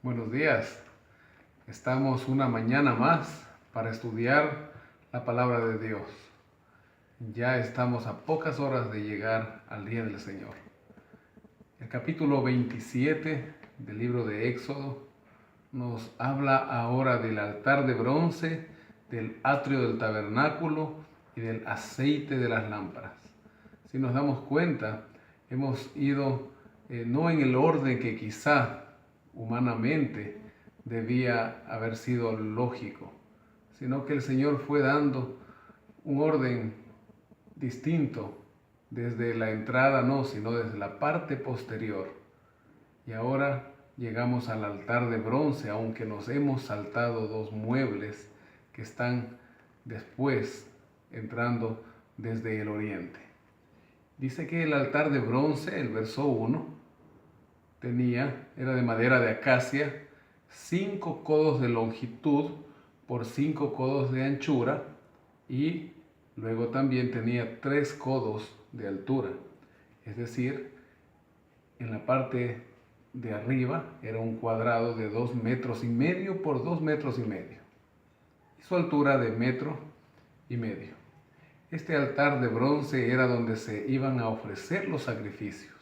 Buenos días. Estamos una mañana más para estudiar la palabra de Dios. Ya estamos a pocas horas de llegar al día del Señor. El capítulo 27 del libro de Éxodo nos habla ahora del altar de bronce, del atrio del tabernáculo y del aceite de las lámparas. Si nos damos cuenta, hemos ido no en el orden que quizá humanamente debía haber sido lógico, sino que el Señor fue dando un orden distinto desde la entrada, no, sino desde la parte posterior. Y ahora llegamos al altar de bronce, aunque nos hemos saltado dos muebles que están después entrando desde el oriente. Dice que el altar de bronce, el verso 1, era de madera de acacia, 5 codos de longitud por 5 codos de anchura, y luego también tenía 3 codos de altura. Es decir, en la parte de arriba era un cuadrado de 2,5 metros por 2,5 metros, y su altura de 1,5 metros. Este altar de bronce era donde se iban a ofrecer los sacrificios.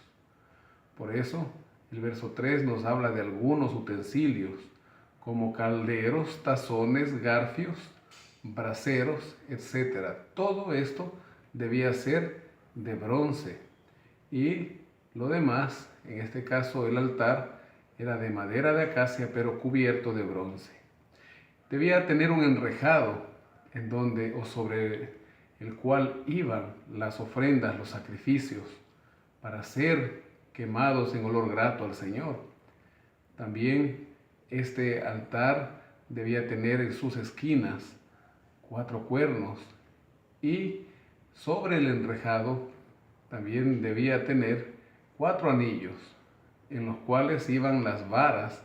Por eso, el verso 3 nos habla de algunos utensilios, como calderos, tazones, garfios, braseros, etc. Todo esto debía ser de bronce. Y lo demás, en este caso el altar, era de madera de acacia, pero cubierto de bronce. Debía tener un enrejado en donde o sobre el cual iban las ofrendas, los sacrificios, para ser quemados en olor grato al Señor. También este altar debía tener en sus esquinas 4 cuernos, y sobre el enrejado también debía tener 4 anillos en los cuales iban las varas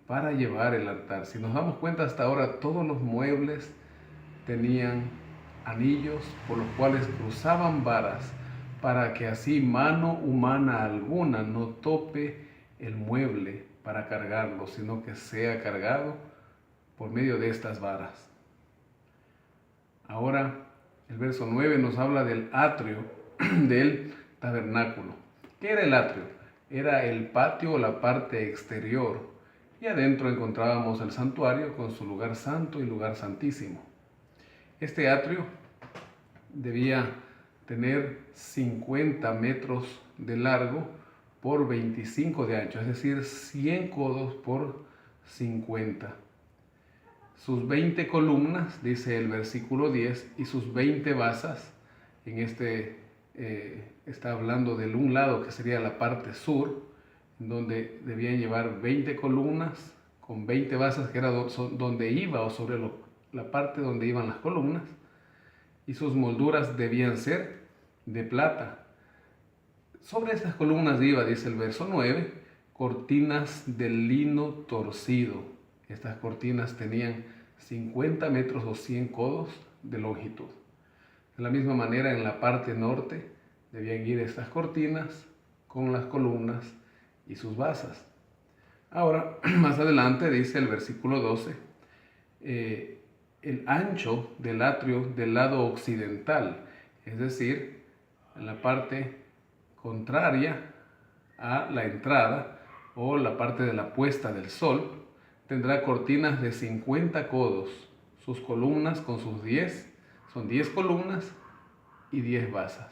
para llevar el altar. Si nos damos cuenta, hasta ahora todos los muebles tenían anillos por los cuales cruzaban varas, para que así mano humana alguna no tope el mueble para cargarlo, sino que sea cargado por medio de estas varas. Ahora el verso 9 nos habla del atrio del tabernáculo. ¿Qué era el atrio? Era el patio o la parte exterior, y adentro encontrábamos el santuario con su lugar santo y lugar santísimo. Este atrio debía tener 50 metros de largo por 25 de ancho, es decir, 100 codos por 50. Sus 20 columnas, dice el versículo 10, y sus 20 basas. En está hablando del un lado, que sería la parte sur, donde debían llevar 20 columnas con 20 basas, que era donde iba, o sobre la parte donde iban las columnas, y sus molduras debían ser de plata. Sobre estas columnas iba, dice el verso 9, cortinas de lino torcido. Estas cortinas tenían 50 metros o 100 codos de longitud. De la misma manera, en la parte norte debían ir estas cortinas con las columnas y sus basas. Ahora, más adelante dice el versículo 12, el ancho del atrio del lado occidental, es decir, en la parte contraria a la entrada o la parte de la puesta del sol, tendrá cortinas de 50 codos. Sus columnas con sus 10, son 10 columnas y 10 basas,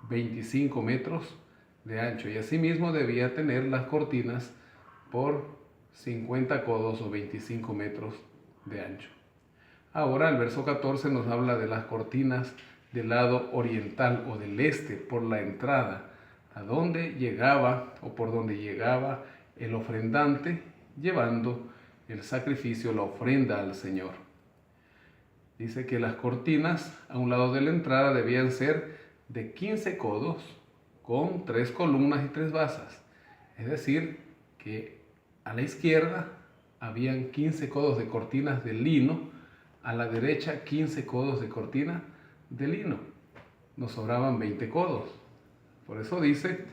25 metros de ancho. Y asimismo debía tener las cortinas por 50 codos o 25 metros de ancho. Ahora el verso 14 nos habla de las cortinas del lado oriental o del este, por la entrada, a donde llegaba o por donde llegaba el ofrendante llevando el sacrificio, la ofrenda al Señor. Dice que las cortinas a un lado de la entrada debían ser de 15 codos con 3 columnas y 3 basas. Es decir, que a la izquierda habían 15 codos de cortinas de lino, a la derecha 15 codos de cortina de lino. Nos sobraban 20 codos. Por eso dice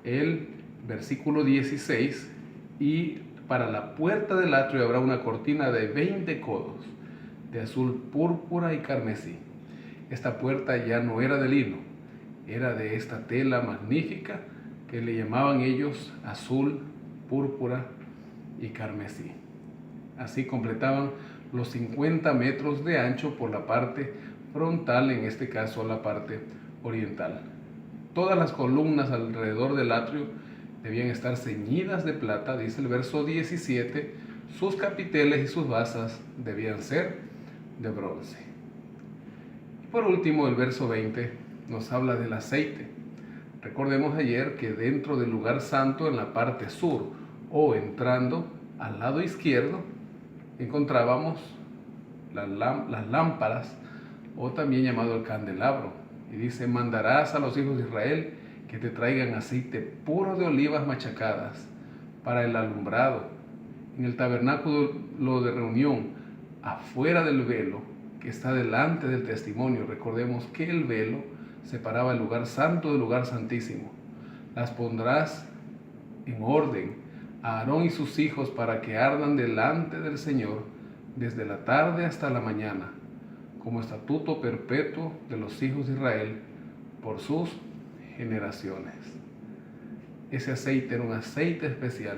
el versículo 16, y Para la puerta del atrio habrá una cortina de 20 codos, de azul púrpura y carmesí. Esta puerta ya no era de lino, era de esta tela magnífica que le llamaban ellos azul, púrpura y carmesí. Así completaban los 50 metros de ancho por la parte frontal, en este caso la parte oriental. Todas las columnas alrededor del atrio debían estar ceñidas de plata, dice el verso 17, sus capiteles y sus basas debían ser de bronce. Y por último, el verso 20 nos habla del aceite. Recordemos ayer que dentro del lugar santo, en la parte sur o entrando al lado izquierdo, encontrábamos las lámparas, o también llamado el candelabro. Y dice: mandarás a los hijos de Israel que te traigan aceite puro de olivas machacadas para el alumbrado en el tabernáculo de reunión, afuera del velo que está delante del testimonio. Recordemos que el velo separaba el lugar santo del lugar santísimo. Las pondrás en orden a Aarón y sus hijos para que ardan delante del Señor desde la tarde hasta la mañana, como estatuto perpetuo de los hijos de Israel por sus generaciones. Ese aceite era un aceite especial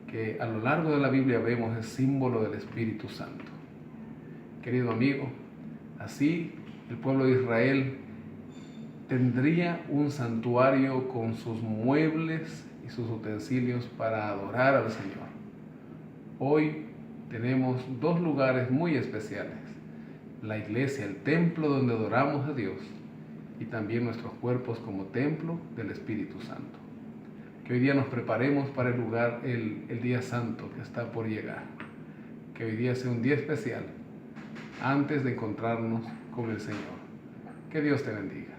que a lo largo de la Biblia vemos el símbolo del Espíritu Santo. Querido amigo, así el pueblo de Israel tendría un santuario con sus muebles y sus utensilios para adorar al Señor. Hoy tenemos dos lugares muy especiales: la iglesia, el templo donde adoramos a Dios, y también nuestros cuerpos como templo del Espíritu Santo. Que hoy día nos preparemos para el día santo que está por llegar. Que hoy día sea un día especial antes de encontrarnos con el Señor. Que Dios te bendiga.